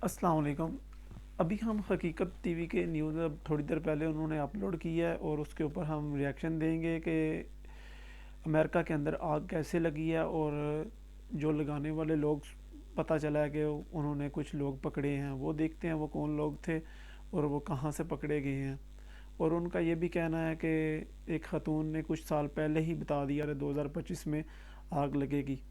अस्सलाम वालेकुम। अभी हम हकीकत टीवी के न्यूज़ अब थोड़ी देर पहले उन्होंने अपलोड की है और उसके ऊपर हम रिएक्शन देंगे कि अमेरिका के अंदर आग कैसे लगी है और जो लगाने वाले लोग पता चला है कि उन्होंने कुछ लोग पकड़े हैं। वो देखते हैं वो कौन लोग थे और वो कहाँ से पकड़े गए हैं। और उनका ये भी कहना है कि एक खातून ने कुछ साल पहले ही बता दिया था 2025 में आग लगेगी।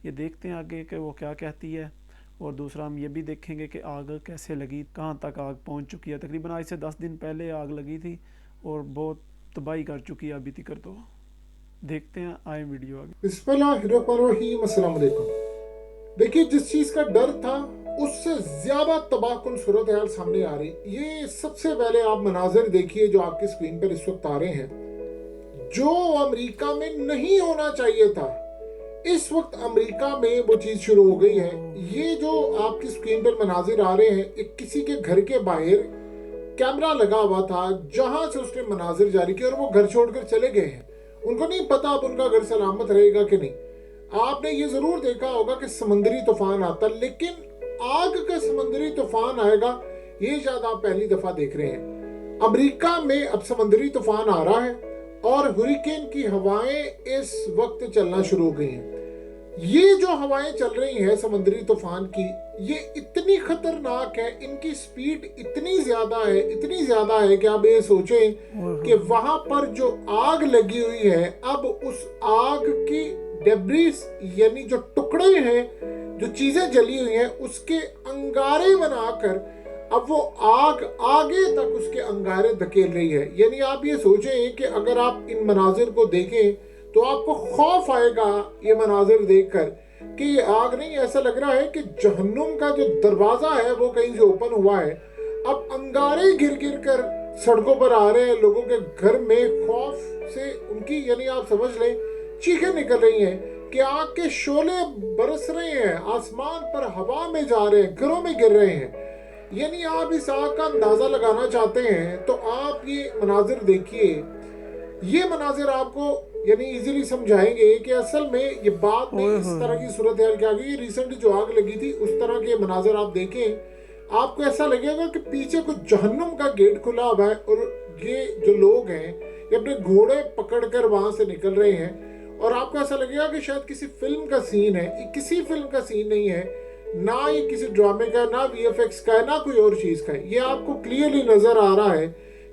ये देखते हैं आगे कि वो क्या कहती है। और दूसरा हम ये भी देखेंगे कि आग कैसे लगी, कहाँ तक आग पहुँच चुकी है। तकरीबन आज से 10 दिन पहले आग लगी थी और बहुत तबाही कर चुकी है अभी तक। तो देखते हैं, आए वीडियो आगे। बिस्मिल्लाहिर्रहमानिर्रहीम। अस्सलाम वालेकुम। देखिए, जिस चीज का डर था उससे ज्यादा तबाहकुन सूरत हाल सामने आ रही। ये सबसे पहले आप मनाजिर देखिए जो आपकी स्क्रीन पर इस वक्त आ रहे हैं, जो अमेरिका में नहीं होना चाहिए था। इस वक्त अमेरिका में वो चीज शुरू हो गई है। ये जो आपकी स्क्रीन पर मनाजिर आ रहे हैं, एक किसी के घर के बाहर कैमरा लगा हुआ था जहां से उसने मनाजिर जारी किए और वो घर छोड़कर चले गए हैं। उनको नहीं पता अब उनका घर सलामत रहेगा कि नहीं। आपने ये जरूर देखा होगा कि समंदरी तूफान आता, लेकिन आग का समंदरी तूफान आएगा ये शायद आप पहली दफा देख रहे हैं। अमेरिका में अब समंदरी तूफान आ रहा है और हुरिकेन की हवाएं इस वक्त चलना शुरू हो गई हैं। ये जो हवाएं चल रही हैं समंदरी तूफान की, ये इतनी खतरनाक है, इनकी स्पीड इतनी ज्यादा है कि आप ये सोचें कि वहां पर जो आग लगी हुई है, अब उस आग की डेब्रिस यानी जो टुकड़े हैं, जो चीजें जली हुई हैं, उसके अंगारे बनाकर अब वो आग आगे तक उसके अंगारे धकेल रही है। यानी आप ये सोचें कि अगर आप इन मनाजिर को देखें तो आपको खौफ आएगा ये मनाजिर देखकर कि ये आग नहीं, ऐसा लग रहा है कि जहन्नुम का जो दरवाजा है वो कहीं से ओपन हुआ है। अब अंगारे गिर गिर कर सड़कों पर आ रहे हैं लोगों के घर में, खौफ से उनकी यानी आप समझ लें चीखें निकल रही हैं कि आग के शोले बरस रहे हैं, आसमान पर हवा में जा रहे हैं, घरों में गिर रहे हैं। यानी आप इस आग का अंदाजा लगाना चाहते हैं तो आप ये मनाजिर देखिए। ये मनाजिर आपको यानी इजीली समझाएंगे कि असल में ये बात में इस तरह की सूरत हाल क्या गई। रिसेंट जो आग लगी थी उस तरह के मनाजिर आप देखें, आपको ऐसा लगेगा कि पीछे कुछ जहन्नुम का गेट खुला हुआ है और ये जो लोग हैं ये अपने घोड़े पकड़कर वहां से निकल रहे हैं। और आपको ऐसा लगेगा कि शायद किसी फिल्म का सीन है। ये किसी फिल्म का सीन नहीं है, ना ये किसी ड्रामे का, ना वीएफएक्स का है, ना कोई और चीज का है। ये आपको क्लियरली नजर आ रहा है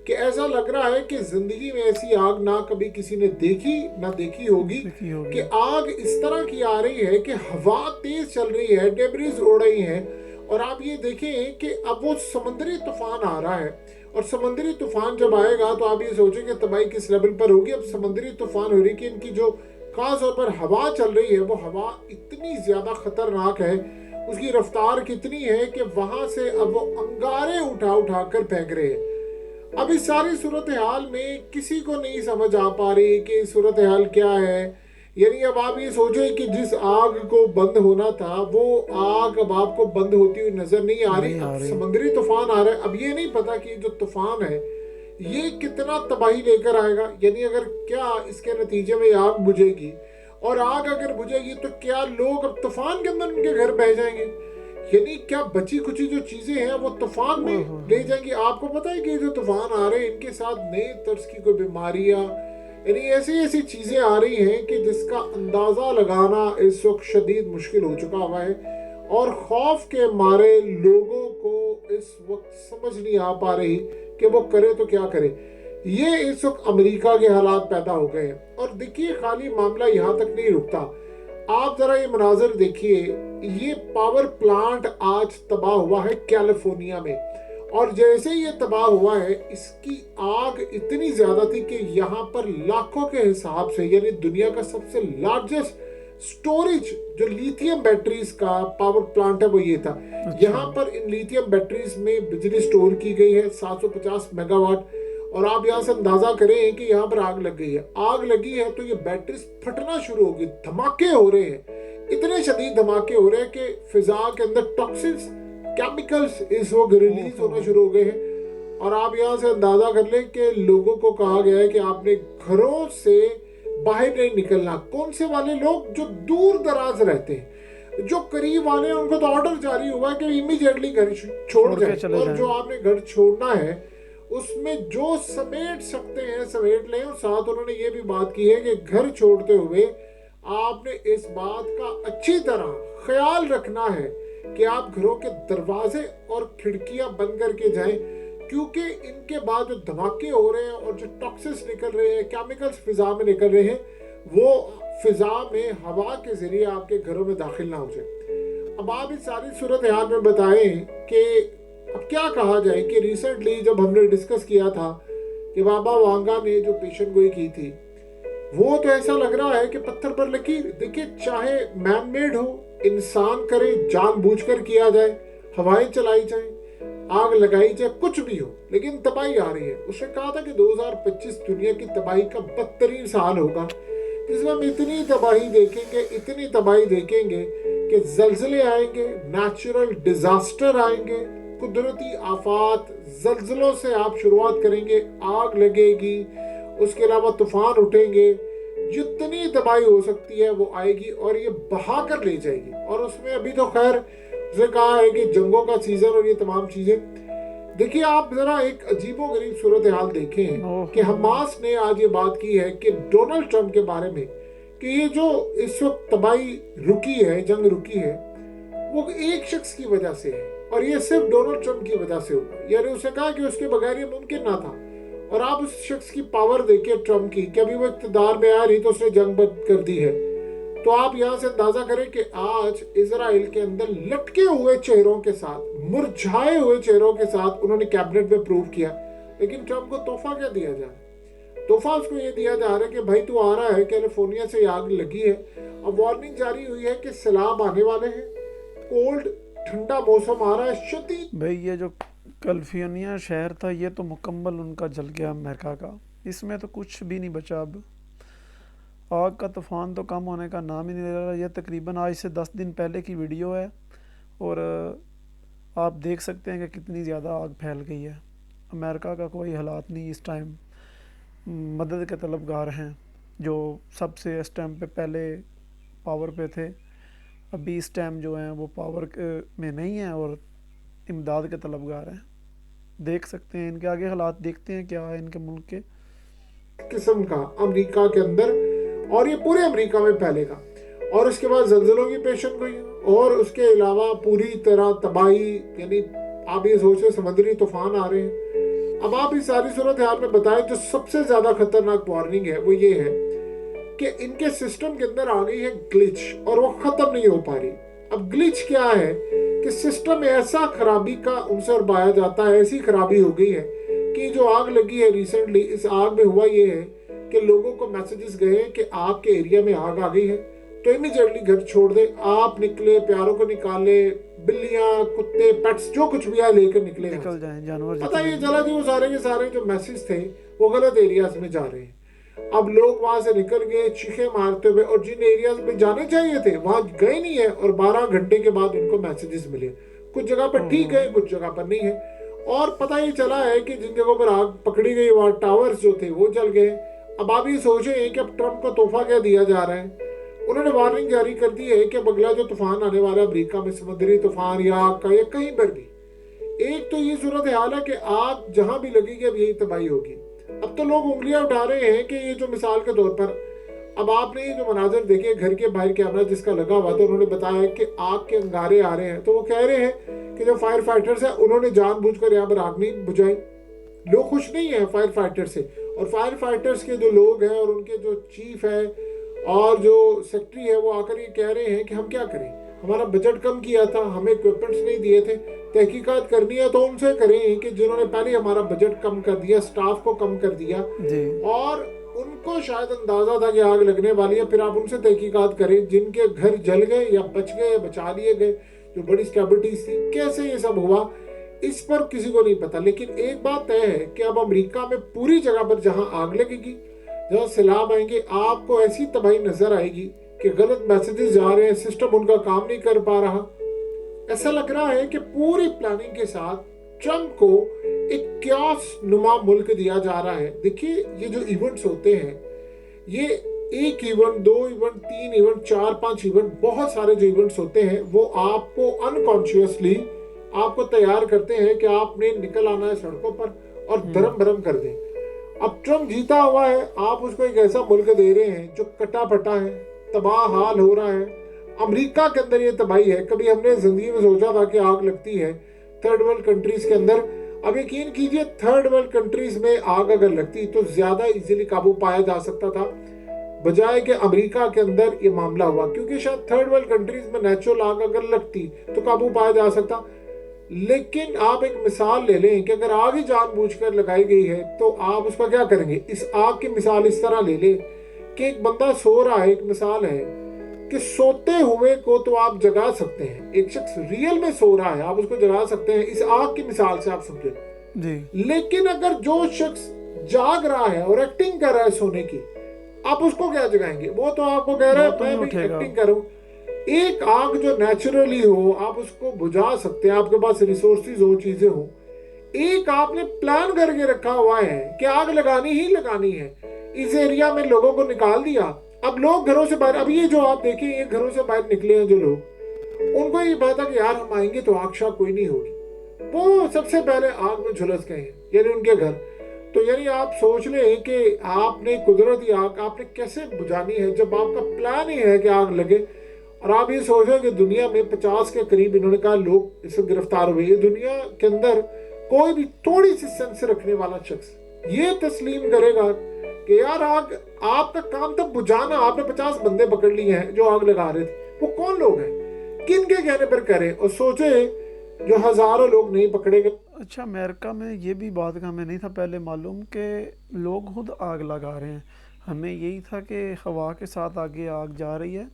कि ऐसा लग रहा है कि जिंदगी में ऐसी आग ना कभी किसी ने देखी ना देखी होगी कि आग इस तरह की आ रही है कि हवा तेज चल रही है, डेब्रिस उड़ रही हैं। और आप ये देखें कि अब वो समंदरी तूफान आ रहा है और समंदरी तूफान जब आएगा तो आप ये सोचें कि तबाही किस लेवल पर होगी। अब समंदरी तूफान हुरिकेन की जो खास तौर पर हवा चल रही है, वो हवा इतनी ज्यादा खतरनाक है, उसकी रफ्तार कितनी है कि वहां से अब वो अंगारे उठा उठा कर फेंक रहे हैं। अब इस सारी सूरत हाल में किसी को नहीं समझ आ पा रही कि सूरत हाल क्या है। यानी अब आप ये सोचें कि जिस आग को बंद होना था वो आग अब आपको बंद होती हुई नजर नहीं आ रही। अब समुद्री तूफान आ रहा है। अब ये नहीं पता कि जो तूफान है ये कितना तबाही लेकर आएगा। यानी अगर क्या इसके नतीजे में आग बुझेगी, और आग अगर बुझेगी तो क्या लोग अब तूफान के अंदर उनके घर बह जाएंगे। यानी क्या बची कुची जो चीजें हैं वो तूफान में ले जाएंगी। आपको पता है कि जो तूफान आ रहे हैं इनके साथ नए तर्ज की कोई बीमारियां, यानी ऐसी ऐसी चीजें आ रही हैं कि जिसका अंदाजा लगाना इस वक्त शदीद मुश्किल हो चुका हुआ है। और खौफ के मारे लोगों को इस वक्त समझ नहीं आ पा रही कि वो करे तो क्या करे। ये इस वक्त अमेरिका के हालात पैदा हो गए हैं। और देखिए, खाली मामला यहाँ तक नहीं रुकता। आप जरा ये मनाजर देखिए, ये पावर प्लांट आज तबाह हुआ है कैलिफोर्निया में। और जैसे ये तबाह हुआ है, इसकी आग इतनी ज्यादा थी कि यहाँ पर लाखों के हिसाब से, यानी दुनिया का सबसे लार्जेस्ट स्टोरेज जो लिथियम बैटरीज का पावर प्लांट है वो ये था। यहाँ पर इन लिथियम बैटरीज में बिजली स्टोर की गई है 750 मेगावाट। और आप यहाँ से अंदाजा करें कि यहाँ पर आग लग गई है। आग लगी है तो ये बैटरीज फटना शुरू होगी, धमाके हो रहे हैं, इतने शदीद धमाके हो रहे हैं कि फिजा के अंदर टॉक्सिन्स, केमिकल्स इस वक्त रिलीज होना शुरू हो गए हैं। और आप यहाँ से अंदाजा कर लें कि लोगों को कहा गया है कि आपने घरों से बाहर नहीं निकलना। कौन से वाले लोग जो दूर दराज रहते हैं, जो करीब वाले हैं उनको तो ऑर्डर जारी हुआ है कि इमीडिएटली घर छोड़ छोड़ के जाए, चले और जाएं। जो आपने घर छोड़ना है उसमें जो समेट सकते हैं समेट लें। और साथ उन्होंने ये भी बात की है कि घर छोड़ते हुए आपने इस बात का अच्छी तरह ख्याल रखना है कि आप घरों के दरवाजे और खिड़कियां बंद करके जाएं, क्योंकि इनके बाद जो धमाके हो रहे हैं और जो टॉक्सिस निकल रहे हैं, केमिकल्स फिजा में निकल रहे हैं, वो फिजा में हवा के जरिए आपके घरों में दाखिल ना हो जाए। अब आप इस सारी सूरत हाल में बताएं कि अब क्या कहा जाए कि रिसेंटली जब हमने डिस्कस किया था कि बाबा वांगा ने जो पेशन गोई की थी, वो तो ऐसा लग रहा है कि पत्थर पर लकीर। देखिए, चाहे मैन मेड हो, इंसान करे, जानबूझकर किया जाए, हवाएं चलाई जाए, आग लगाई जाए, कुछ भी हो, लेकिन तबाही आ रही है। उसने कहा था कि 2025 दुनिया की तबाही का बदतरीन साल होगा, जिसमें हम इतनी तबाही देखेंगे कि जल्जले आएंगे, नेचुरल डिजास्टर आएंगे, कुदरती आफात, जल्जलों से आप शुरुआत करेंगे, आग लगेगी, उसके अलावा तूफान उठेंगे, जितनी तबाही हो सकती है वो आएगी और ये बहा कर ले जाएगी। और उसमें अभी तो खैर उसने कहा है कि जंगों का सीजन और ये तमाम चीजें। देखिए, आप जरा एक अजीबो गरीब सूरत हाल देखें कि हमास ने आज ये बात की है कि डोनाल्ड ट्रंप के बारे में कि ये जो इस वक्त तबाही रुकी है, जंग रुकी है, वो एक शख्स की वजह से है, और ये सिर्फ डोनाल्ड ट्रंप की वजह से हुआ। यानी उसने कहा कि उसके बगैर ये मुमकिन ना था। और आप उस शख्स की पावर देखिए ट्रंप की, कि अभी वो इक़्तिदार में आ रही तो उसने जंग बंद कर दी है। तो आप यहाँ से अंदाजा करें कि आज इजराइल के अंदर लटके हुए चेहरों के साथ, मुरझाए हुए चेहरों के साथ उन्होंने कैबिनेट में प्रूव किया। लेकिन ट्रंप को तोहफा क्या दिया जा रहा है? तोहफा उसको ये दिया जा रहा है कि भाई तू आ रहा है, कैलिफोर्निया से आग लगी है, अब वार्निंग जारी हुई है कि सैलाब आने वाले हैं, कोल्ड ठंडा मौसम आ रहा है, शदीद। भाई ये जो कैलिफोर्निया शहर था, ये तो मुकम्मल उनका जल गया अमेरिका का, इसमें तो कुछ भी नहीं बचा। अब आग का तूफान तो कम होने का नाम ही नहीं ले रहा। ये तकरीबन आज से 10 दिन पहले की वीडियो है, और आप देख सकते हैं कि कितनी ज़्यादा आग फैल गई है। अमेरिका का कोई हालात नहीं इस टाइम, मदद के तलबगार हैं जो सबसे इस टाइम पे पहले पावर पे थे, अभी इस टाइम जो हैं वो पावर में नहीं हैं और इमदाद के तलबगार हैं। देख सकते हैं इनके आगे हालात, देखते हैं क्या है इनके मुल्क के। किस्म का अमेरिका के अंदर, और ये पूरे अमेरिका में फैलेगा। और उसके बाद जल्जलों की पेशन गोई, और उसके अलावा पूरी तरह तबाही, यानी आप ये सोचें समुद्री तूफान आ रहे हैं। अब आप इस सारी सूरत हाल में बताएं, जो सबसे ज्यादा खतरनाक वार्निंग है वो ये है कि इनके सिस्टम के अंदर आ गई है ग्लिच, और वो खत्म नहीं हो पा रही। अब ग्लिच क्या है कि सिस्टम में ऐसा खराबी का उनसर पाया जाता है, ऐसी खराबी हो गई है कि जो आग लगी है रिसेंटली, इस आग में हुआ ये है कि लोगों को मैसेजेस गए कि आपके एरिया में आग आ गई है तो इमीडिएटली घर छोड़ दे। आप निकले, प्यारों को निकाले, बिल्लियां, कुत्ते, पेट्स, जो कुछ भी है लेकर निकल जाएं जानवर। पता ये चला कि वो सारे के सारे जो मैसेज थे वो गलत एरियाज में जा रहे हैं। अब लोग वहां से निकल गए चीखे मारते हुए, और जिन एरियाज में जाने चाहिए थे वहां गए नहीं है, और 12 घंटे के बाद उनको मैसेजेस मिले। कुछ जगह पर ठीक है, कुछ जगह पर नहीं है। और पता ये चला है कि जिन जगहों पर आग पकड़ी गई वहां टावर्स जो थे वो जल गए। अब आप ये सोचे कि अब ट्रंप को तोहफा क्या दिया जा रहा है। उन्होंने वार्निंग जारी कर दी है कि अगला जो तूफान आने वाला है अमेरिका में, समुद्री तूफान या आग का, या कहीं पर भी, एक तो ये सूरत हाल है कि आग जहां भी लगेगी अब यही तबाही होगी। अब तो लोग उंगलियां उठा रहे हैं कि ये जो मिसाल के तौर पर, अब आपने ये जो मनाजर देखे, घर के बाहर कैमरा जिसका लगा हुआ था, उन्होंने बताया कि आग के अंगारे आ रहे हैं, तो वो कह रहे हैं कि जो फायर फाइटर्स है उन्होंने जानबूझकर यहाँ पर आग नहीं बुझाई। लोग खुश नहीं है फायर फाइटर से, और फायर फाइटर्स के जो लोग हैं और उनके जो चीफ है और जो सेक्रेटरी है वो आकर ये कह रहे हैं कि हम क्या करें, हमारा बजट कम किया था, हमें इक्विपमेंट्स नहीं दिए थे, तहकीकात करनी है तो उनसे करें कि जिन्होंने पहले हमारा बजट कम कर दिया, स्टाफ को कम कर दिया, और उनको शायद अंदाजा था कि आग लगने वाली है, फिर आप उनसे तहकीकात करें जिनके घर जल गए या बच गए या बचा लिए गए, जो बड़ी स्टेबिलिटीज थी। कैसे ये सब हुआ इस पर किसी को नहीं पता। लेकिन एक बात तय है कि अब अमेरिका में पूरी जगह पर जहां आग लगेगी, जहां सैलाब आएंगे, आपको ऐसी तबाही नजर आएगी कि गलत मैसेजेस जा रहे हैं, सिस्टम उनका काम नहीं कर पा रहा। ऐसा लग रहा है कि पूरी प्लानिंग के साथ ट्रंप को एक क्यास नुमा मुल्क दिया जा रहा है। देखिए, ये जो इवेंट्स होते हैं, ये एक इवेंट, 2 इवेंट, 3 इवेंट, 4, 5 इवेंट, बहुत सारे जो इवेंट्स होते हैं वो आपको अनकॉन्शियसली आपको तैयार करते हैं कि आपने निकल आना है सड़कों पर और धर्म भरम कर दें। अब ट्रम्प जीता हुआ है, आप उसको एक ऐसा मुल्क दे रहे हैं जो कटा फटा है, तबाह हाल हो रहा है। अमेरिका के अंदर ये तबाही है, कभी हमने जिंदगी में सोचा था कि आग लगती है थर्ड वर्ल्ड कंट्रीज के अंदर। अब यकीन कीजिए थर्ड वर्ल्ड कंट्रीज में आग अगर लगती तो ज्यादा इजीली काबू पाया जा सकता था, बजाय कि अमेरिका के अंदर ये मामला हुआ, क्योंकि शायद थर्ड वर्ल्ड कंट्रीज में नेचुरल आग अगर लगती तो काबू पाया जा सकता। लेकिन आप एक मिसाल ले लें कि अगर आग ही जानबूझकर लगाई गई है तो आप उसका क्या करेंगे। इस आग की मिसाल इस तरह ले लें कि एक बंदा सो रहा है, एक मिसाल है कि सोते हुए को तो आप जगा सकते हैं, एक शख्स रियल में सो रहा है आप उसको जगा सकते हैं, इस आग की मिसाल से आप समझे जी। लेकिन अगर जो शख्स जाग रहा है और एक्टिंग कर रहा है सोने की, आप उसको क्या जगाएंगे? वो तो आपको कह रहा है मैं भी एक्टिंग करूं। एक आग जो नेचुरली हो आप उसको बुझा सकते हैं, आपके पास रिसोर्सेज हो, चीजें हो। एक आपने प्लान करके रखा हुआ है कि आग लगानी ही लगानी है, इस एरिया में लोगों को निकाल दिया। अब लोग घरों से बाहर, अब ये जो आप देखें ये घरों से बाहर निकले हैं जो लोग, उनको ये बात है कि यार हम आएंगे तो आग शाग कोई नहीं होगी, वो सबसे पहले आग में झुलस गए हैं, यानी उनके घर। तो यानी आप सोच लें कि आपने कुदरती आग आपने कैसे बुझानी है जब आपका प्लान ही है कि आग लगे। और आप ये सोचो कि दुनिया में 50 के करीब इन्होंने कहा लोग इससे गिरफ्तार हुए। ये दुनिया के अंदर कोई भी थोड़ी सी सेंस रखने वाला शख्स ये तस्लीम करेगा कि यार आग, आपका काम था बुझाना, आपने 50 बंदे पकड़ लिए हैं जो आग लगा रहे थे, वो कौन लोग हैं, किन के कहने पर करें, और सोचे जो हजारों लोग नहीं पकड़े गए। अच्छा, अमेरिका में ये भी बात का हमें नहीं था पहले मालूम कि लोग खुद आग लगा रहे हैं। हमें यही था कि हवा के साथ आगे आग जा रही है,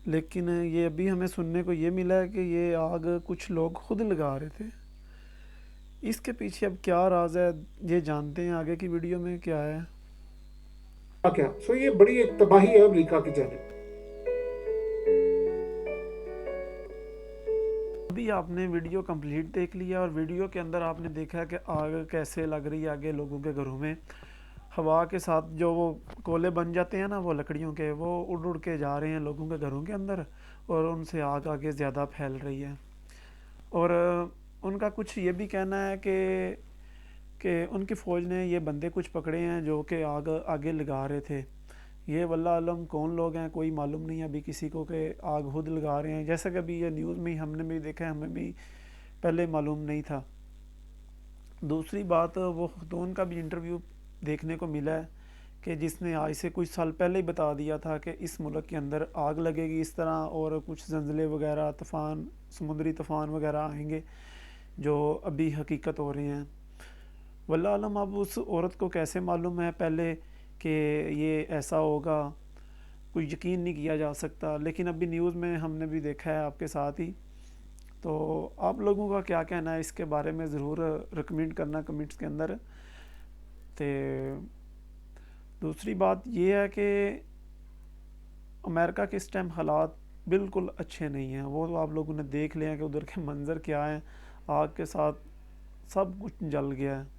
लेकिन ये अभी हमें सुनने को ये मिला है कि ये आग कुछ लोग खुद लगा रहे थे। इसके पीछे अब क्या राज है ये जानते हैं आगे की वीडियो में क्या है। क्या सो ये बड़ी एक तबाही है अमेरिका की जानिब। अभी आपने वीडियो कंप्लीट देख लिया और वीडियो के अंदर आपने देखा कि आग कैसे लग रही है आगे लोगों के घरों में। हवा के साथ जो वो कोले बन जाते हैं ना वो लकड़ियों के, वो उड़ उड़ के जा रहे हैं लोगों के घरों के अंदर और उनसे आग आगे ज़्यादा फैल रही है। और उनका कुछ ये भी कहना है कि उनकी फ़ौज ने ये बंदे कुछ पकड़े हैं जो कि आग आगे लगा रहे थे। ये वल्लाह आलम कौन लोग हैं कोई मालूम नहीं है अभी किसी को कि आग खुद लगा रहे हैं। जैसा कि अभी ये न्यूज़ में हमने भी देखा है, हमें भी पहले मालूम नहीं था। दूसरी बात, वो खतून का भी इंटरव्यू देखने को मिला है कि जिसने आज से कुछ साल पहले ही बता दिया था कि इस मुल्क के अंदर आग लगेगी इस तरह और कुछ ज़लज़ले वगैरह, तूफ़ान, समुद्री तूफ़ान वगैरह आएंगे जो अभी हकीकत हो रहे हैं। वल्लाह आलम अब उस औरत को कैसे मालूम है पहले कि ये ऐसा होगा, कोई यकीन नहीं किया जा सकता। लेकिन अभी न्यूज़ में हमने भी देखा है आपके साथ ही। तो आप लोगों का क्या कहना है इसके बारे में ज़रूर रिकमेंड करना कमेंट्स के अंदर। तो दूसरी बात ये है कि अमेरिका के इस टाइम हालात बिल्कुल अच्छे नहीं हैं। वो तो आप लोगों ने देख लिया कि उधर के मंज़र क्या हैं, आग के साथ सब कुछ जल गया है।